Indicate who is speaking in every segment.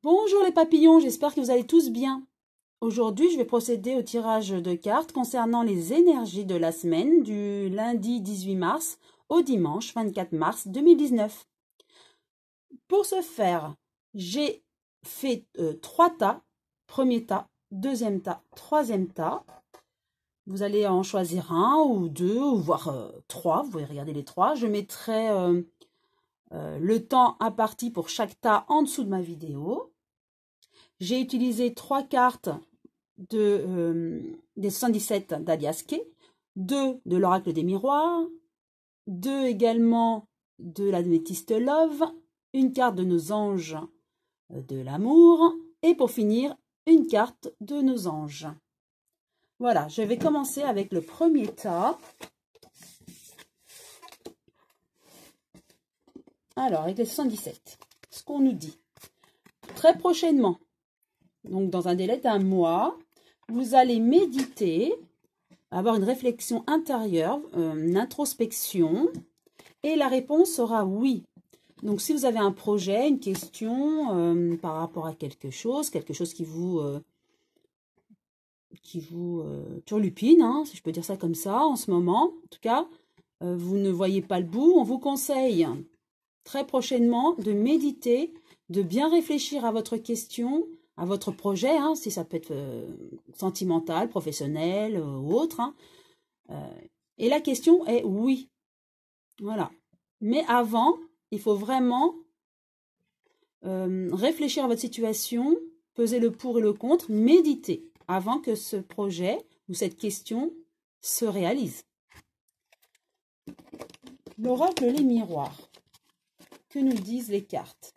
Speaker 1: Bonjour les papillons, j'espère que vous allez tous bien. Aujourd'hui, je vais procéder au tirage de cartes concernant les énergies de la semaine du lundi 18 mars au dimanche 24 mars 2019. Pour ce faire, j'ai fait trois tas. Premier tas, deuxième tas, troisième tas. Vous allez en choisir un ou deux, ou voire trois. Vous pouvez regarder les trois. Je mettrai le temps imparti pour chaque tas en dessous de ma vidéo. J'ai utilisé trois cartes des 77 d'Aliaske, deux de l'oracle des miroirs, deux également de l'améthyste Love, une carte de nos anges de l'amour et pour finir, une carte de nos anges. Voilà, je vais commencer avec le premier tas. Alors, avec les 77, ce qu'on nous dit. Très prochainement, donc dans un délai d'un mois, vous allez méditer, avoir une réflexion intérieure, une introspection, et la réponse sera oui. Donc si vous avez un projet, une question par rapport à quelque chose qui vous turlupine, hein, si je peux dire ça comme ça, en ce moment, en tout cas, vous ne voyez pas le bout, on vous conseille très prochainement de méditer, de bien réfléchir à votre question, à votre projet, hein, si ça peut être sentimental, professionnel ou autre. Hein. Et la question est oui. Voilà. Mais avant, il faut vraiment réfléchir à votre situation, peser le pour et le contre, méditer avant que ce projet ou cette question se réalise. L'oracle, les miroirs. Que nous disent les cartes?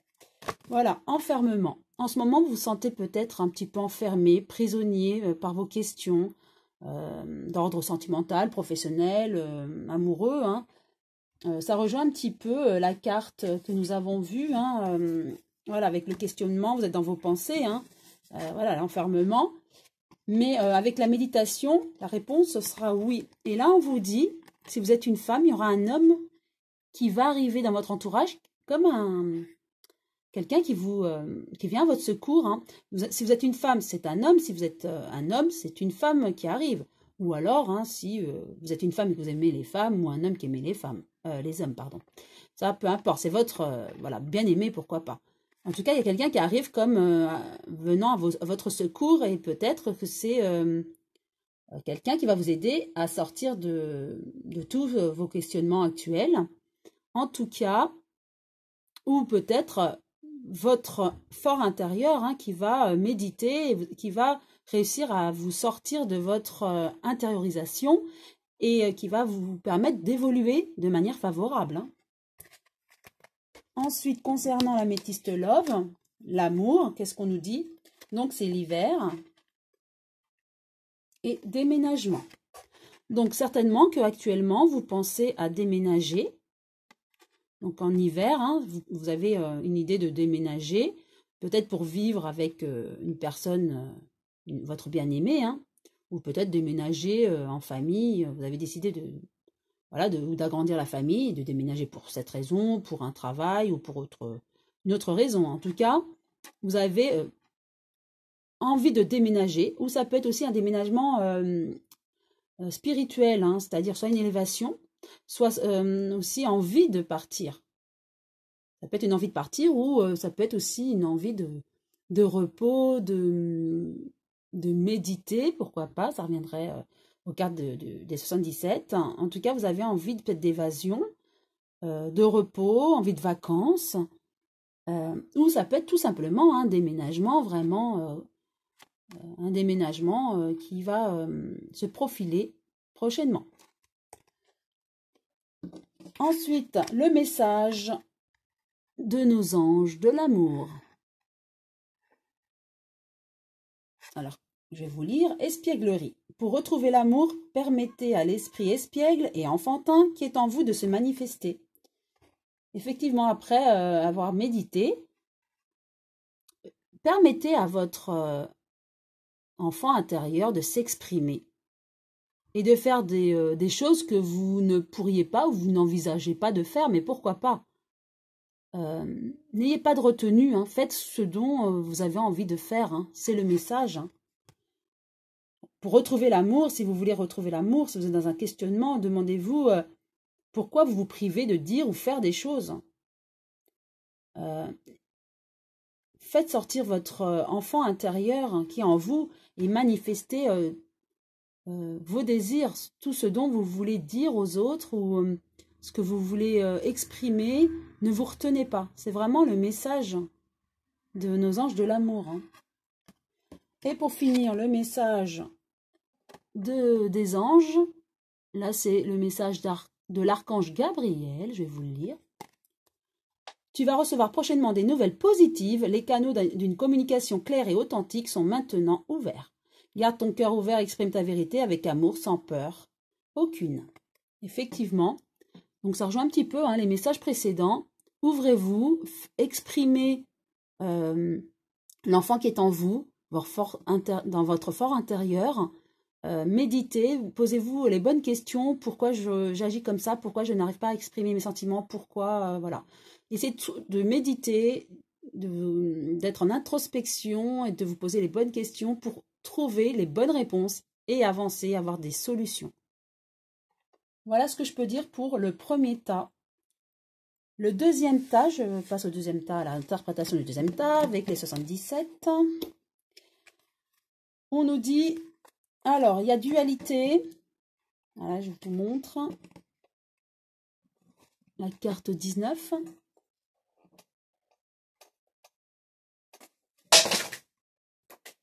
Speaker 1: Voilà, enfermement. En ce moment, vous vous sentez peut-être un petit peu enfermé, prisonnier par vos questions d'ordre sentimental, professionnel, amoureux. Hein. Ça rejoint un petit peu la carte que nous avons vue. Hein, voilà, avec le questionnement, vous êtes dans vos pensées. Hein, voilà, l'enfermement. Mais avec la méditation, la réponse sera oui. Et là, on vous dit, si vous êtes une femme, il y aura un homme qui va arriver dans votre entourage comme quelqu'un qui vient à votre secours. Hein. Si vous êtes une femme, c'est un homme. Si vous êtes un homme, c'est une femme qui arrive. Ou alors, hein, si vous êtes une femme et que vous aimez les femmes, ou un homme qui aimait les hommes, pardon. Ça, peu importe. C'est votre voilà, bien-aimé, pourquoi pas. En tout cas, il y a quelqu'un qui arrive comme venant à votre secours et peut-être que c'est quelqu'un qui va vous aider à sortir de tous vos questionnements actuels. En tout cas, ou peut-être votre fort intérieur hein, qui va méditer, qui va réussir à vous sortir de votre intériorisation et qui va vous permettre d'évoluer de manière favorable. Hein. Ensuite, concernant l'améthyste Love, l'amour, qu'est-ce qu'on nous dit? Donc, c'est l'hiver et déménagement. Donc, certainement qu'actuellement, vous pensez à déménager. Donc, en hiver, hein, vous avez une idée de déménager, peut-être pour vivre avec une personne, votre bien-aimé, hein, ou peut-être déménager en famille. Vous avez décidé voilà, d'agrandir la famille, de déménager pour cette raison, pour un travail ou pour une autre raison. En tout cas, vous avez envie de déménager, ou ça peut être aussi un déménagement spirituel, hein, c'est-à-dire soit une élévation, soit aussi envie de partir. Ça peut être une envie de partir ou ça peut être aussi une envie de repos, de méditer, pourquoi pas, ça reviendrait aux cartes des 77. En tout cas, vous avez envie peut-être d'évasion, de repos, envie de vacances, ou ça peut être tout simplement un déménagement, vraiment un déménagement qui va se profiler prochainement. Ensuite, le message de nos anges de l'amour. Alors, je vais vous lire espièglerie. Pour retrouver l'amour, permettez à l'esprit espiègle et enfantin qui est en vous de se manifester. Effectivement, après avoir médité, permettez à votre enfant intérieur de s'exprimer et de faire des choses que vous ne pourriez pas ou vous n'envisagez pas de faire, mais pourquoi pas? N'ayez pas de retenue, hein. Faites ce dont vous avez envie de faire, hein. C'est le message, hein. Pour retrouver l'amour, si vous voulez retrouver l'amour, si vous êtes dans un questionnement, demandez-vous pourquoi vous vous privez de dire ou faire des choses. Faites sortir votre enfant intérieur, hein, qui est en vous, et manifestez vos désirs, tout ce dont vous voulez dire aux autres ou ce que vous voulez exprimer. Ne vous retenez pas. C'est vraiment le message de nos anges de l'amour, hein. Et pour finir, le message des anges, là c'est le message de l'archange Gabriel, je vais vous le lire. Tu vas recevoir prochainement des nouvelles positives. Les canaux d'une communication claire et authentique sont maintenant ouverts. Garde ton cœur ouvert, exprime ta vérité avec amour, sans peur aucune. Effectivement, donc ça rejoint un petit peu, hein, les messages précédents. Ouvrez-vous, exprimez l'enfant qui est en vous, dans votre fort intérieur. Méditez, posez-vous les bonnes questions. Pourquoi j'agis comme ça? Pourquoi je n'arrive pas à exprimer mes sentiments? Pourquoi voilà. Essayez de méditer, d'être en introspection et de vous poser les bonnes questions pour trouver les bonnes réponses et avancer, avoir des solutions. Voilà ce que je peux dire pour le premier tas. Le deuxième tas, je passe au deuxième tas, à l'interprétation du deuxième tas avec les 77. On nous dit, alors, il y a dualité. Voilà, je vous montre. La carte 19.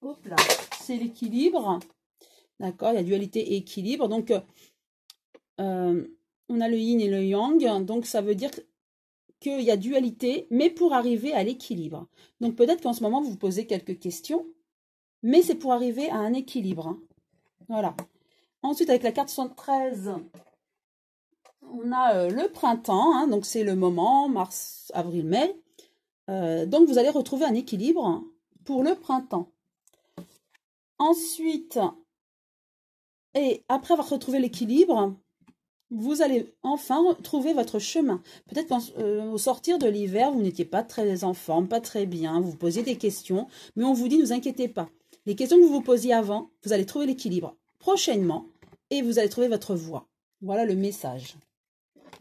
Speaker 1: Hop là, c'est l'équilibre. D'accord, il y a dualité et équilibre. Donc, on a le yin et le yang. Donc, ça veut dire qu'il y a dualité, mais pour arriver à l'équilibre. Donc, peut-être qu'en ce moment, vous vous posez quelques questions, mais c'est pour arriver à un équilibre, hein. Voilà. Ensuite, avec la carte 73, on a le printemps. Hein, donc, c'est le moment, mars, avril, mai. Donc, vous allez retrouver un équilibre pour le printemps. Ensuite, et après avoir retrouvé l'équilibre, vous allez enfin trouver votre chemin. Peut-être qu'au sortir de l'hiver, vous n'étiez pas très en forme, pas très bien, vous vous posiez des questions, mais on vous dit, ne vous inquiétez pas. Les questions que vous vous posiez avant, vous allez trouver l'équilibre prochainement et vous allez trouver votre voie. Voilà le message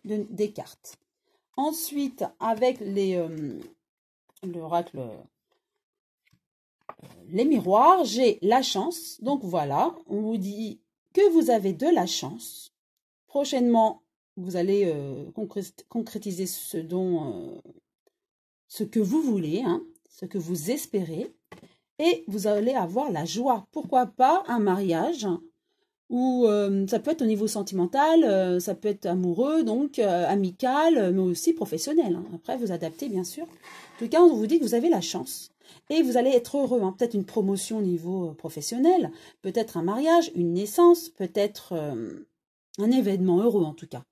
Speaker 1: des cartes. Ensuite, avec l'oracle, les miroirs, j'ai la chance. Donc voilà, on vous dit que vous avez de la chance. Prochainement, vous allez concrétiser ce que vous voulez, hein, ce que vous espérez, et vous allez avoir la joie. Pourquoi pas un mariage, ou ça peut être au niveau sentimental, ça peut être amoureux, donc amical, mais aussi professionnel, hein. Après, vous adaptez, bien sûr. En tout cas, on vous dit que vous avez la chance. Et vous allez être heureux, hein. Peut-être une promotion au niveau professionnel, peut-être un mariage, une naissance, peut-être un événement heureux en tout cas.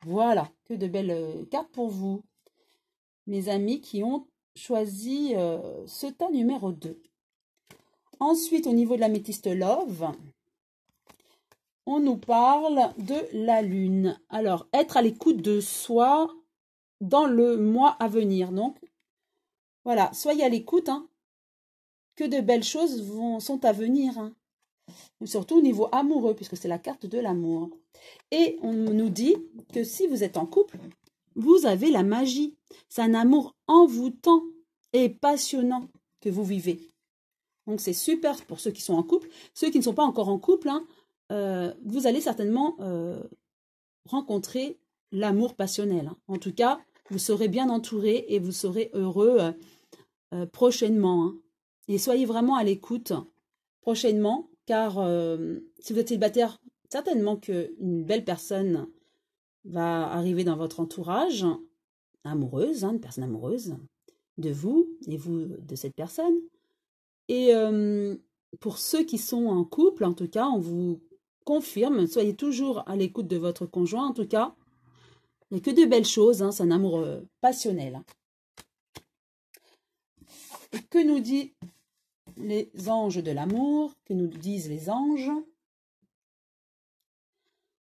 Speaker 1: Voilà, que de belles cartes pour vous, mes amis qui ont choisi ce tas numéro 2. Ensuite, au niveau de l'améthyste Love, on nous parle de la lune. Alors, être à l'écoute de soi dans le mois à venir. Donc, voilà, soyez à l'écoute, hein. Que de belles choses sont à venir, hein. Surtout au niveau amoureux, puisque c'est la carte de l'amour. Et on nous dit que si vous êtes en couple, vous avez la magie. C'est un amour envoûtant et passionnant que vous vivez. Donc c'est super pour ceux qui sont en couple. Ceux qui ne sont pas encore en couple, hein, vous allez certainement rencontrer l'amour passionnel, hein. En tout cas, vous serez bien entouré et vous serez heureux prochainement, hein. Et soyez vraiment à l'écoute prochainement, car si vous êtes célibataire, certainement qu'une belle personne va arriver dans votre entourage, amoureuse, hein, une personne amoureuse de vous et vous de cette personne. Et pour ceux qui sont en couple, en tout cas, on vous confirme, soyez toujours à l'écoute de votre conjoint, en tout cas, il n'y a que de belles choses, hein, c'est un amour passionnel. Et que nous dit les anges de l'amour? Que nous disent les anges?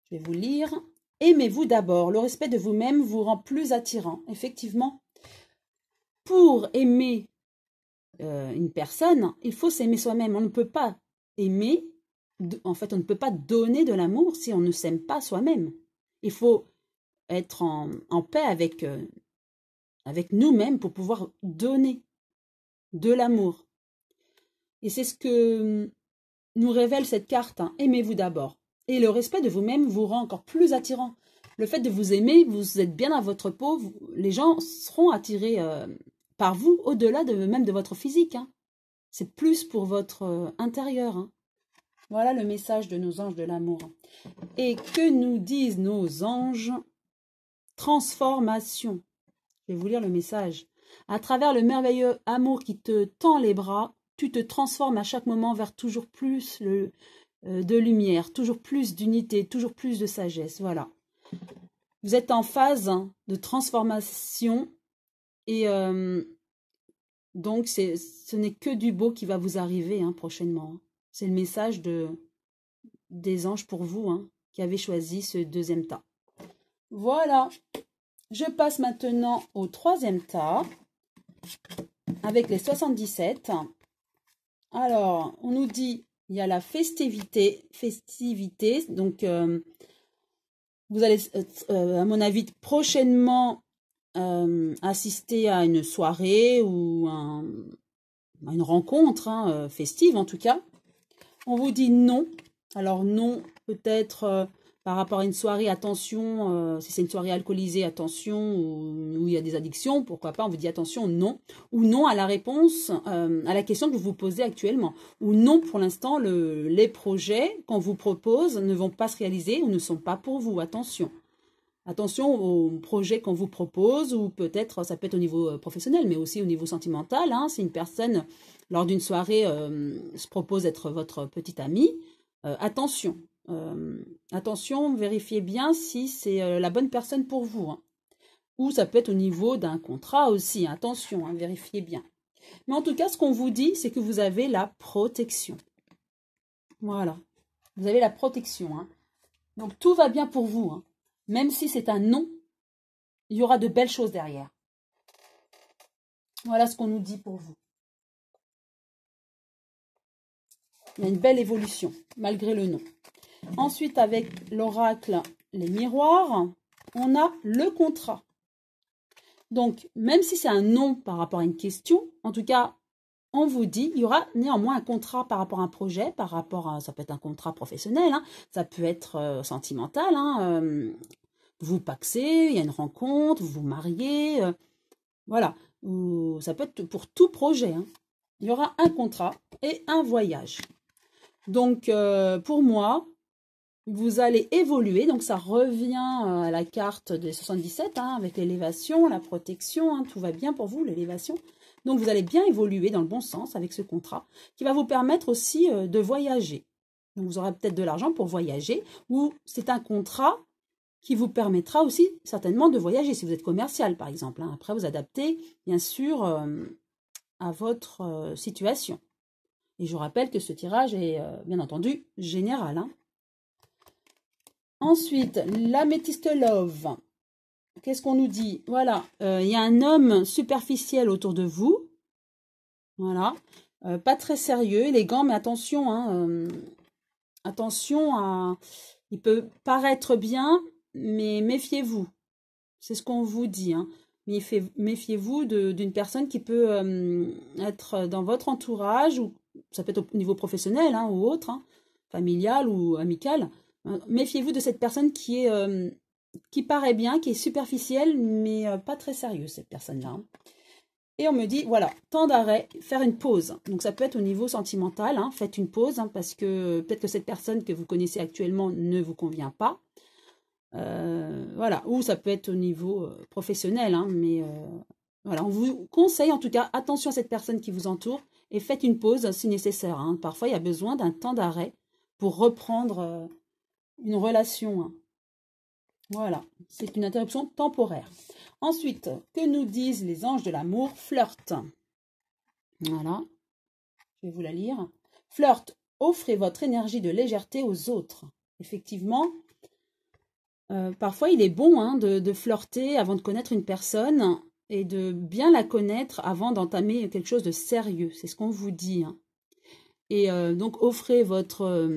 Speaker 1: Je vais vous lire. Aimez-vous d'abord. Le respect de vous-même vous rend plus attirant. Effectivement, pour aimer une personne, il faut s'aimer soi-même. On ne peut pas aimer, en fait, on ne peut pas donner de l'amour si on ne s'aime pas soi-même. Il faut être en paix avec nous-mêmes pour pouvoir donner de l'amour. Et c'est ce que nous révèle cette carte. Hein. Aimez-vous d'abord. Et le respect de vous-même vous rend encore plus attirant. Le fait de vous aimer, vous êtes bien dans votre peau, les gens seront attirés par vous au-delà même de votre physique. Hein. C'est plus pour votre intérieur. Hein. Voilà le message de nos anges de l'amour. Et que nous disent nos anges? Transformation. Je vais vous lire le message. À travers le merveilleux amour qui te tend les bras, tu te transformes à chaque moment vers toujours plus de lumière, toujours plus d'unité, toujours plus de sagesse. Voilà. Vous êtes en phase de transformation et donc ce n'est que du beau qui va vous arriver prochainement. C'est le message des anges pour vous qui avez choisi ce deuxième tas. Voilà. Je passe maintenant au troisième tas avec les 77. Alors, on nous dit, il y a la festivité, donc vous allez, à mon avis, prochainement assister à une soirée ou à une rencontre festive en tout cas. On vous dit non. Alors non, peut-être par rapport à une soirée, attention, si c'est une soirée alcoolisée, attention, où il y a des addictions, pourquoi pas, on vous dit attention, non. Ou non à la réponse, à la question que vous vous posez actuellement. Ou non, pour l'instant, les projets qu'on vous propose ne vont pas se réaliser ou ne sont pas pour vous, attention. Attention aux projets qu'on vous propose, ou peut-être, ça peut être au niveau professionnel, mais aussi au niveau sentimental. Hein, si une personne, lors d'une soirée, se propose d'être votre petite amie, attention. Attention, vérifiez bien si c'est la bonne personne pour vous. Hein. Ou ça peut être au niveau d'un contrat aussi. Attention, vérifiez bien. Mais en tout cas, ce qu'on vous dit, c'est que vous avez la protection. Voilà. Vous avez la protection. Hein. Donc, tout va bien pour vous. Hein. Même si c'est un non, il y aura de belles choses derrière. Voilà ce qu'on nous dit pour vous. Il y a une belle évolution, malgré le non. Ensuite, avec l'oracle, les miroirs, on a le contrat. Donc, même si c'est un non par rapport à une question, en tout cas, on vous dit, il y aura néanmoins un contrat par rapport à un projet, par rapport à, ça peut être un contrat professionnel, ça peut être sentimental, vous paxez, il y a une rencontre, vous vous mariez, voilà. Ou, ça peut être pour tout projet. Il y aura un contrat et un voyage. Donc, pour moi, vous allez évoluer. Donc, ça revient à la carte des 77, avec l'élévation, la protection. Tout va bien pour vous, l'élévation. Donc, vous allez bien évoluer dans le bon sens avec ce contrat qui va vous permettre aussi de voyager. Donc, vous aurez peut-être de l'argent pour voyager ou c'est un contrat qui vous permettra aussi certainement de voyager si vous êtes commercial, par exemple. Après, vous adaptez, bien sûr, à votre situation. Et je vous rappelle que ce tirage est, bien entendu, général. Ensuite, l'améthyste love. Qu'est-ce qu'on nous dit? Voilà, il y a un homme superficiel autour de vous. Voilà, pas très sérieux, élégant, mais attention, attention à... Il peut paraître bien, mais méfiez-vous. C'est ce qu'on vous dit. Méfiez-vous d'une personne qui peut être dans votre entourage, ou ça peut être au niveau professionnel ou autre, familial ou amical. Méfiez-vous de cette personne qui paraît bien, qui est superficielle, mais pas très sérieuse, cette personne-là. Et on me dit, voilà, temps d'arrêt, faire une pause. Donc ça peut être au niveau sentimental, faites une pause, parce que peut-être que cette personne que vous connaissez actuellement ne vous convient pas. Voilà, ou ça peut être au niveau professionnel, mais voilà, on vous conseille en tout cas, attention à cette personne qui vous entoure et faites une pause si nécessaire. Parfois, il y a besoin d'un temps d'arrêt pour reprendre une relation. Voilà, c'est une interruption temporaire. Ensuite, que nous disent les anges de l'amour? Flirt. Voilà, je vais vous la lire. Flirt, offrez votre énergie de légèreté aux autres. Effectivement, parfois il est bon de flirter avant de connaître une personne. et de bien la connaître avant d'entamer quelque chose de sérieux. C'est ce qu'on vous dit. Hein. Et donc, offrez votre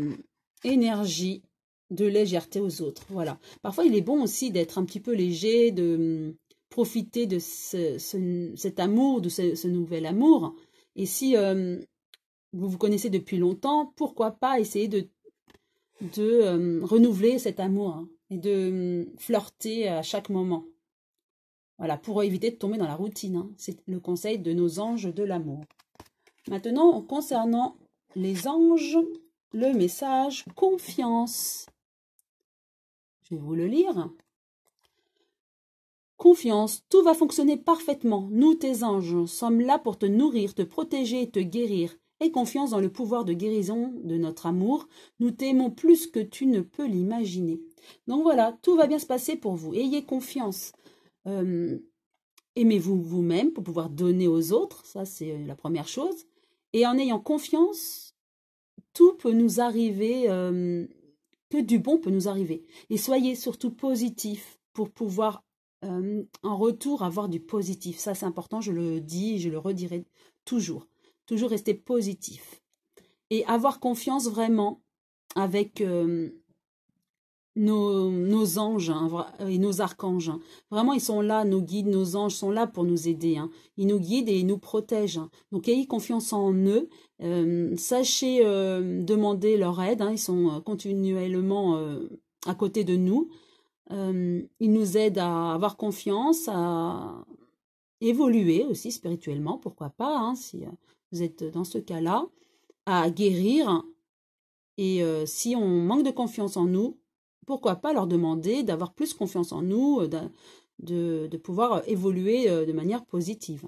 Speaker 1: énergie de légèreté aux autres. Voilà. Parfois, il est bon aussi d'être un petit peu léger, de profiter de cet amour, de ce nouvel amour. Et si vous vous connaissez depuis longtemps, pourquoi pas essayer de renouveler cet amour hein, et de flirter à chaque moment. Voilà, pour éviter de tomber dans la routine. Hein. C'est le conseil de nos anges de l'amour. Maintenant, concernant les anges, le message confiance. Je vais vous le lire. Confiance, tout va fonctionner parfaitement. Nous, tes anges, sommes là pour te nourrir, te protéger et te guérir. Aie confiance dans le pouvoir de guérison de notre amour. Nous t'aimons plus que tu ne peux l'imaginer. Donc voilà, tout va bien se passer pour vous. Ayez confiance. Aimez-vous vous-même pour pouvoir donner aux autres. Ça, c'est la première chose. Et en ayant confiance, tout peut nous arriver, que du bon peut nous arriver. Et soyez surtout positifs pour pouvoir en retour avoir du positif. Ça, c'est important, je le dis et je le redirai toujours. Toujours rester positif. Et avoir confiance vraiment avec nos anges hein, et nos archanges. Hein. Vraiment, ils sont là, nos guides, nos anges sont là pour nous aider. Hein. Ils nous guident et ils nous protègent. Hein. Donc, ayez confiance en eux. Sachez demander leur aide. Hein. Ils sont continuellement à côté de nous. Ils nous aident à avoir confiance, à évoluer aussi spirituellement, pourquoi pas, hein, si vous êtes dans ce cas-là, à guérir. Et si on manque de confiance en nous, pourquoi pas leur demander d'avoir plus confiance en nous, de pouvoir évoluer de manière positive.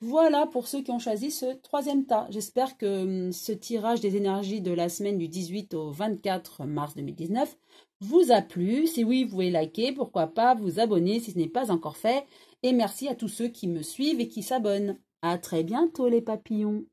Speaker 1: Voilà pour ceux qui ont choisi ce troisième tas. J'espère que ce tirage des énergies de la semaine du 18 au 24 mars 2019 vous a plu. Si oui, vous pouvez liker, pourquoi pas vous abonner si ce n'est pas encore fait. Et merci à tous ceux qui me suivent et qui s'abonnent. À très bientôt les papillons.